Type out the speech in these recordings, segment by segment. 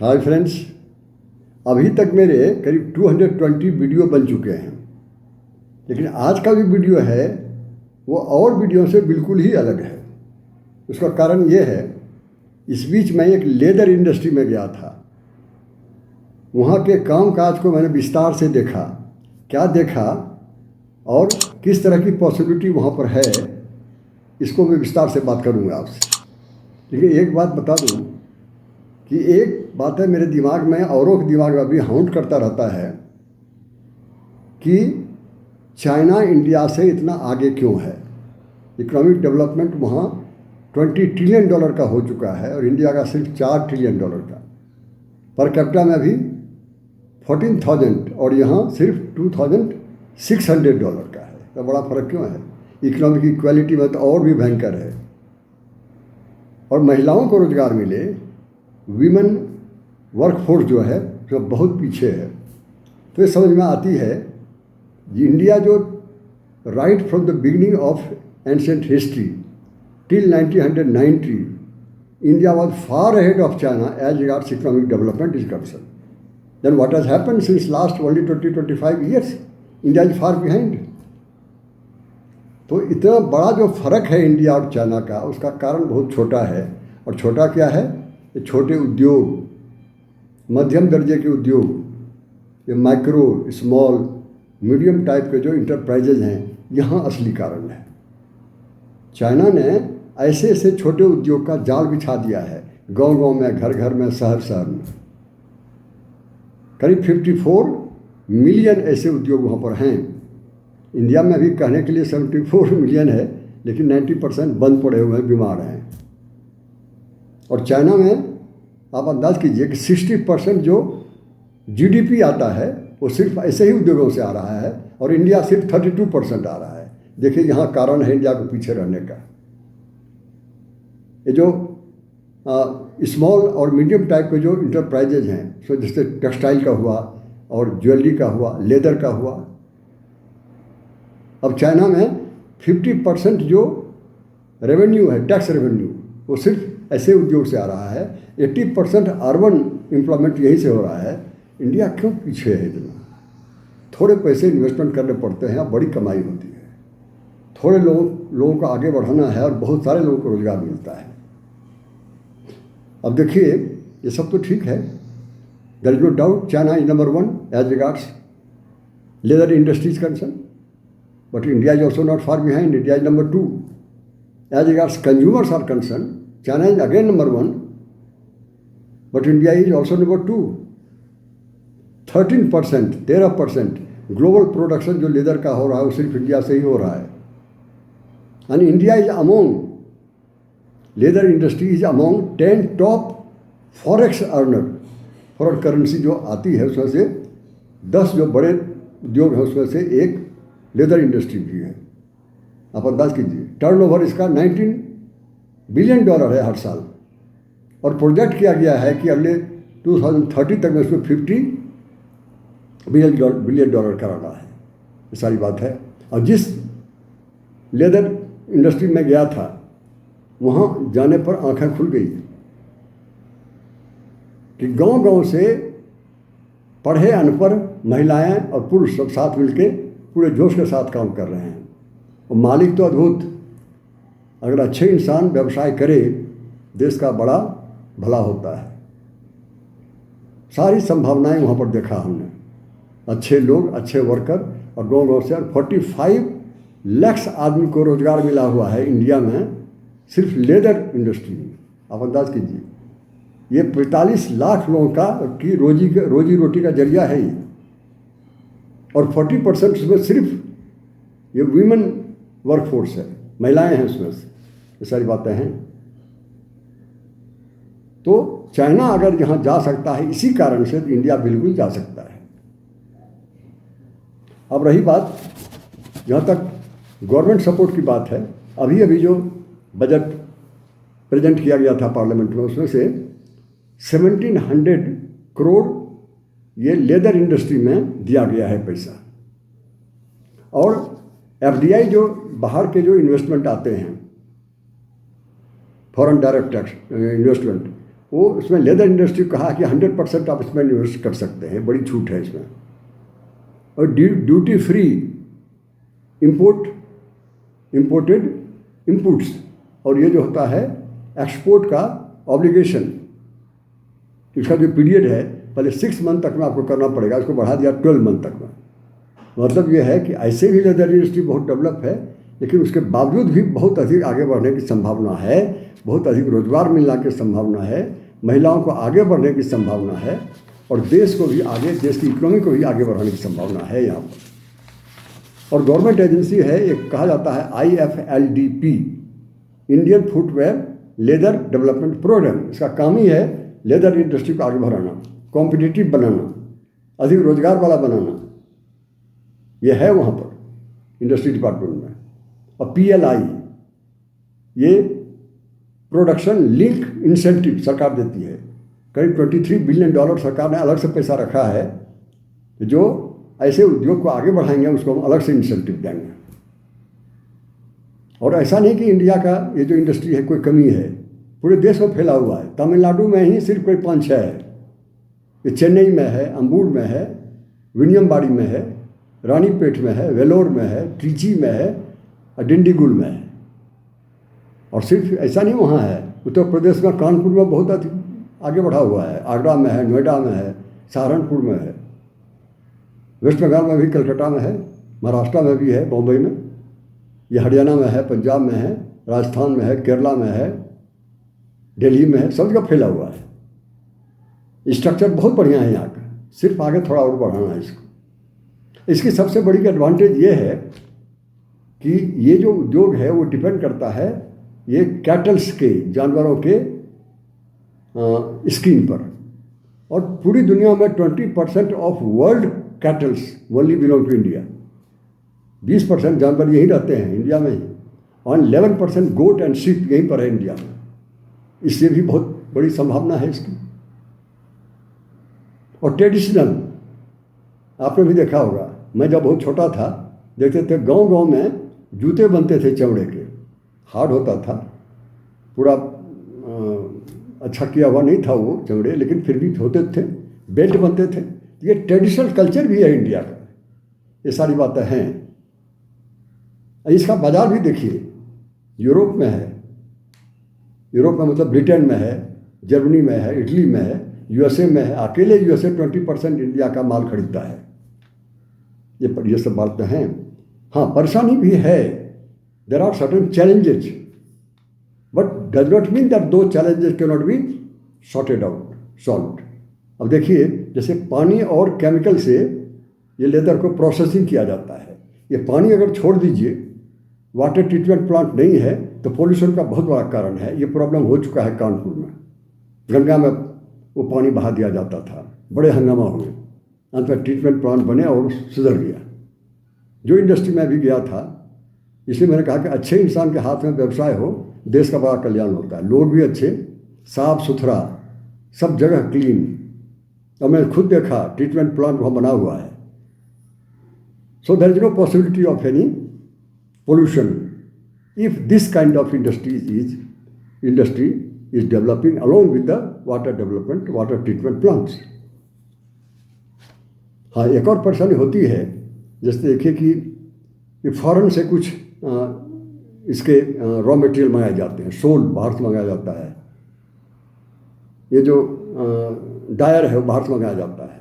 Hi friends, अभी तक मेरे करीब 220 वीडियो बन चुके हैं, लेकिन आज का जो वीडियो है वो और वीडियो से बिल्कुल ही अलग है। उसका कारण ये है, इस बीच मैं एक लेदर इंडस्ट्री में गया था। वहाँ के कामकाज को मैंने विस्तार से देखा। क्या देखा और किस तरह की पॉसिबिलिटी वहाँ पर है, इसको मैं विस्तार से बात करूँगा आपसे। लेकिन एक बात बता दूँ कि एक बात है मेरे दिमाग में, औरों के दिमाग में भी हाउंट करता रहता है कि चाइना इंडिया से इतना आगे क्यों है। इकोनॉमिक डेवलपमेंट वहाँ $20 ट्रिलियन का हो चुका है और इंडिया का सिर्फ $4 ट्रिलियन का। पर कैपिटा में अभी 14,000 और यहाँ सिर्फ $2,600 का है। तो बड़ा फ़र्क क्यों है? इकोनॉमिक इक्वालिटी में तो और भी भयंकर है। और महिलाओं को रोजगार मिले, वीमेन वर्कफोर्स जो है जो बहुत पीछे है। तो ये समझ में आती है इंडिया जो right from the beginning of ancient history till 1990 India was far ahead of China as regards economic development is concerned. Then what has happened since last only 20-25 years? India is far behind. तो इतना बड़ा जो फ़र्क है India और China का, उसका कारण बहुत छोटा है। और छोटा क्या है? ये छोटे उद्योग, मध्यम दर्जे के उद्योग, ये माइक्रो स्मॉल मीडियम टाइप के जो इंटरप्राइजेज हैं, यहाँ असली कारण है। चाइना ने ऐसे ऐसे छोटे उद्योग का जाल बिछा दिया है, गांव-गांव में, घर-घर में, शहर-शहर में। करीब 54 मिलियन ऐसे उद्योग वहाँ पर हैं। इंडिया में भी कहने के लिए 74 मिलियन है, लेकिन 90% बंद पड़े हुए हैं, बीमार हैं। और चाइना में आप अंदाज़ कीजिए कि 60% जो जीडीपी आता है वो सिर्फ ऐसे ही उद्योगों से आ रहा है, और इंडिया सिर्फ 32% आ रहा है। देखिए यहाँ कारण है इंडिया को पीछे रहने का। ये जो स्मॉल और मीडियम टाइप के जो इंटरप्राइजेज हैं, सो जैसे टेक्सटाइल का हुआ और ज्वेलरी का हुआ, लेदर का हुआ। अब चाइना में 50% जो रेवेन्यू है, टैक्स रेवेन्यू, वो सिर्फ ऐसे उद्योग से आ रहा है। 80% अर्बन एम्प्लॉयमेंट यहीं से हो रहा है। इंडिया क्यों पीछे है इतना? थोड़े पैसे इन्वेस्टमेंट करने पड़ते हैं, बड़ी कमाई होती है। थोड़े लोगों को आगे बढ़ाना है और बहुत सारे लोगों को रोजगार मिलता है। अब देखिए, ये सब तो ठीक है, there is no doubt China is number 1 as regards leather industries concern, but India is also not far behind. India is number 2 as regards consumers are concern. China is again number 1, but India is also number 2। 13% global production जो leather का हो रहा है वो सिर्फ India से ही हो रहा है। And India is among, leather industry is among 10 top forex earner. Foreign currency जो आती है उसमें से 10 जो बड़े उद्योग हैं उसमें से एक लेदर इंडस्ट्री भी है। आप अंदाज कीजिए, टर्नओवर इसका $19 बिलियन है हर साल, और प्रोजेक्ट किया गया है कि अगले 2030 तक में उसमें $50 बिलियन कराना है। ये सारी बात है। और जिस लेदर इंडस्ट्री में गया था, वहाँ जाने पर आंखें खुल गई कि गांव-गांव से पढ़े अनपढ़ महिलाएं और पुरुष सब साथ मिलके पूरे जोश के साथ काम कर रहे हैं। और मालिक तो अद्भुत। अगर अच्छे इंसान व्यवसाय करे, देश का बड़ा भला होता है। सारी संभावनाएं वहाँ पर देखा हमने। अच्छे लोग, अच्छे वर्कर, और गाँव-गाँव से। और 45 लाख आदमी को रोजगार मिला हुआ है इंडिया में, सिर्फ लेदर इंडस्ट्री में। आप अंदाज कीजिए, ये 45 लाख लोगों का की रोजी रोटी का जरिया है ये। और 40% उसमें सिर्फ ये वीमेन वर्कफोर्स है, महिलाएं हैं उसमें से। ये सारी बातें हैं। तो चाइना अगर यहाँ जा सकता है इसी कारण से, तो इंडिया बिल्कुल जा सकता है। अब रही बात, जहाँ तक गवर्नमेंट सपोर्ट की बात है, अभी जो बजट प्रेजेंट किया गया था पार्लियामेंट में, उसमें से 1700 करोड़ ये लेदर इंडस्ट्री में दिया गया है पैसा। और एफडीआई जो बाहर के जो इन्वेस्टमेंट आते हैं, फॉरेन डायरेक्ट इन्वेस्टमेंट, वो उसमें लेदर इंडस्ट्री कहा कि 100% आप इसमें इन्वेस्ट कर सकते हैं, बड़ी छूट है इसमें। और ड्यूटी फ्री इम्पोर्टेड इनपुट्स, और ये जो होता है एक्सपोर्ट का ऑब्लिगेशन, इसका जो पीरियड है पहले 6 मंथ तक में आपको करना पड़ेगा, इसको बढ़ा दिया 12 मंथ तक में। मतलब ये है कि ऐसे भी लेदर इंडस्ट्री बहुत डेवलप है, लेकिन उसके बावजूद भी बहुत अधिक आगे बढ़ने की संभावना है, बहुत अधिक रोजगार मिलने की संभावना है, महिलाओं को आगे बढ़ने की संभावना है, और देश को भी आगे, देश की इकोनॉमी को भी आगे बढ़ाने की संभावना है यहाँ पर। और गवर्नमेंट एजेंसी है, एक कहा जाता है IFLDP, Indian footwear leather development programme. इसका काम ही है लेदर इंडस्ट्री को आगे बढ़ाना, कॉम्पिटिटिव बनाना, अधिक रोजगार वाला बनाना, यह है वहाँ पर इंडस्ट्री डिपार्टमेंट में। और PLI, ये प्रोडक्शन लिंक इंसेंटिव सरकार देती है, करीब $23 बिलियन सरकार ने अलग से पैसा रखा है, जो ऐसे उद्योग को आगे बढ़ाएंगे उसको हम अलग से इंसेंटिव देंगे। और ऐसा नहीं कि इंडिया का ये जो इंडस्ट्री है कोई कमी है, पूरे देश में फैला हुआ है। तमिलनाडु में ही सिर्फ कोई 5-6 है, ये चेन्नई में है, अंबूर में है, विनियमबाड़ी में है, रानीपेट में है, वेलोर में है, ट्रिची में है और डिंडीगुल में है। और सिर्फ ऐसा नहीं वहाँ है, उत्तर प्रदेश में कानपुर में बहुत अधिक आगे बढ़ा हुआ है, आगरा में है, नोएडा में है, सहारनपुर में है, वेस्ट बंगाल में भी, कलकत्ता में है, महाराष्ट्र में भी है, बॉम्बे में, ये हरियाणा में है, पंजाब में है, राजस्थान में है, केरला में है, दिल्ली में है, सब जगह फैला हुआ है। स्ट्रक्चर बहुत बढ़िया है यहाँ का, सिर्फ आगे थोड़ा और बढ़ाना है इसको। इसकी सबसे बड़ी एडवांटेज ये है कि ये जो उद्योग है वो डिपेंड करता है ये कैटल्स के, जानवरों के स्किन पर। और पूरी दुनिया में 20% of world cattles only belong to India. 20% जानवर यहीं रहते हैं इंडिया में ही, और 11% गोट एंड शीप यहीं पर है इंडिया में। इससे भी बहुत बड़ी संभावना है इसकी। और ट्रेडिशनल आपने भी देखा होगा, मैं जब बहुत छोटा था देखते थे गांव-गांव में जूते बनते थे चमड़े के, हार्ड होता था, पूरा अच्छा किया हुआ नहीं था वो चमड़े, लेकिन फिर भी होते थे, बेल्ट बनते थे। ये ट्रेडिशनल कल्चर भी है इंडिया का, ये सारी बातें हैं। इसका बाजार भी देखिए, यूरोप में है, यूरोप में मतलब ब्रिटेन में है, जर्मनी में है, इटली में है, USA में है। अकेले USA 20% इंडिया का माल खरीदता है। ये सब बातें हैं। हाँ, परेशानी भी है, there are certain challenges, but does not mean that those challenges can not be sorted out, solved. अब देखिए, जैसे पानी और केमिकल से ये लेदर को प्रोसेसिंग किया जाता है। ये पानी अगर छोड़ दीजिए, वाटर ट्रीटमेंट प्लांट नहीं है, तो पोल्यूशन का बहुत बड़ा कारण है। ये प्रॉब्लम हो चुका है कानपुर में, गंगा में वो पानी बहा दिया जाता था, बड़े हंगामा हुए, अंत में ट्रीटमेंट प्लांट बने और सुधर गया। जो इंडस्ट्री में भी गया था, इसलिए मैंने कहा कि अच्छे इंसान के हाथ में व्यवसाय हो, देश का बड़ा कल्याण होता है। लोग भी अच्छे, साफ सुथरा, सब जगह क्लीन। और मैंने खुद देखा ट्रीटमेंट प्लांट वहाँ बना हुआ है। So there is no possibility of any pollution if this kind of industry is developing along with the water development, water treatment plants. हाँ, एक और परेशानी होती है, जैसे देखिए कि ये फॉरेन से कुछ इसके रॉ मटेरियल मंगाए जाते हैं, सोल बाहर से मंगाया जाता है, ये जो डायर है वो बाहर से मंगाया जाता है।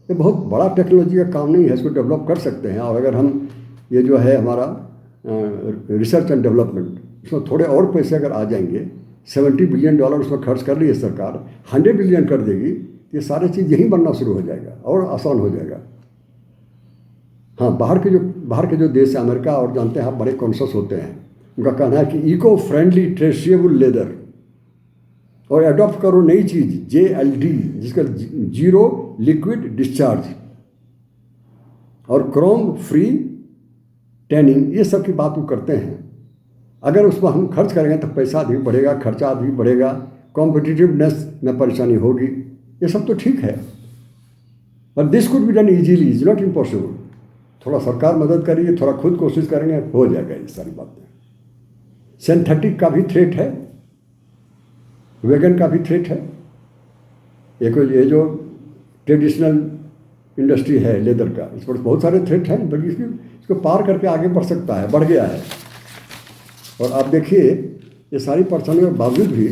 ये बहुत बड़ा टेक्नोलॉजी का काम नहीं है, इसको डेवलप कर सकते हैं। और अगर हम ये जो है हमारा रिसर्च एंड डेवलपमेंट, उसमें थोड़े और पैसे अगर आ जाएंगे, $70 बिलियन उसमें खर्च कर रही है सरकार, 100 बिलियन कर देगी, ये सारी चीज़ यहीं बनना शुरू हो जाएगा और आसान हो जाएगा। हाँ, बाहर के जो देश है, अमेरिका, और जानते हैं आप, बड़े कॉन्शियस होते हैं। उनका कहना है कि इको फ्रेंडली ट्रेसेबल लेदर, और अडॉप्ट करो नई चीज़ JLD, जिसका जीरो लिक्विड डिस्चार्ज, और क्रोम फ्री टैनिंग, ये सब की बात वो करते हैं। अगर उसमें हम खर्च करेंगे तो पैसा भी बढ़ेगा, खर्चा भी बढ़ेगा, कॉम्पिटिटिवनेस में परेशानी होगी। ये सब तो ठीक है, पर this could be done easily, is not impossible. थोड़ा सरकार मदद करेगी, थोड़ा खुद कोशिश करेंगे, हो जाएगा ये सारी बातें। सिंथेटिक का भी थ्रेट है, वेगन का भी थ्रेट है, एक ये जो ट्रेडिशनल इंडस्ट्री है लेदर का, इस पर बहुत सारे थ्रेट हैं, बल्कि इसको पार करके आगे बढ़ सकता है, बढ़ गया है। और आप देखिए ये सारी परेशानियों के बावजूद भी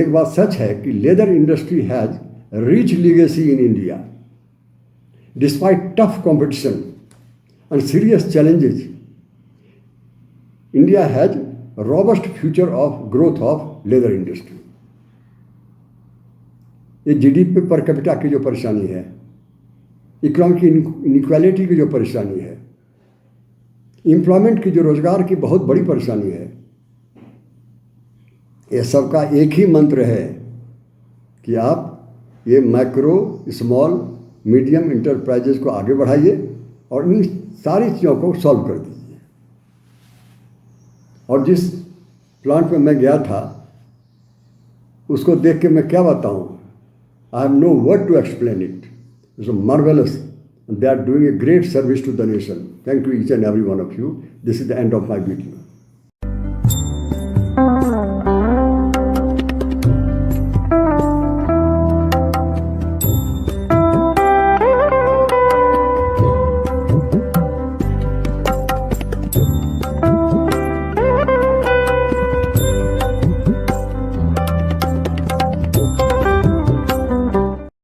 एक बात सच है कि leather industry has rich legacy in India despite tough competition and serious challenges. India has robust future of growth of leather industry. ये जीडीपी पर कैपिटा की जो परेशानी है, इकोनॉमिक इनइक्वालिटी की जो परेशानी है, एम्प्लॉयमेंट की जो रोजगार की बहुत बड़ी परेशानी है, ये सबका एक ही मंत्र है कि आप ये माइक्रो स्मॉल मीडियम इंटरप्राइजेज को आगे बढ़ाइए और इन सारी चीज़ों को सॉल्व कर दीजिए। और जिस प्लांट में मैं गया था उसको देख के मैं क्या बताऊं, I have no word to explain it. It's marvelous. And they are doing a great service to the nation. Thank you each and every one of you. This is the end of my video.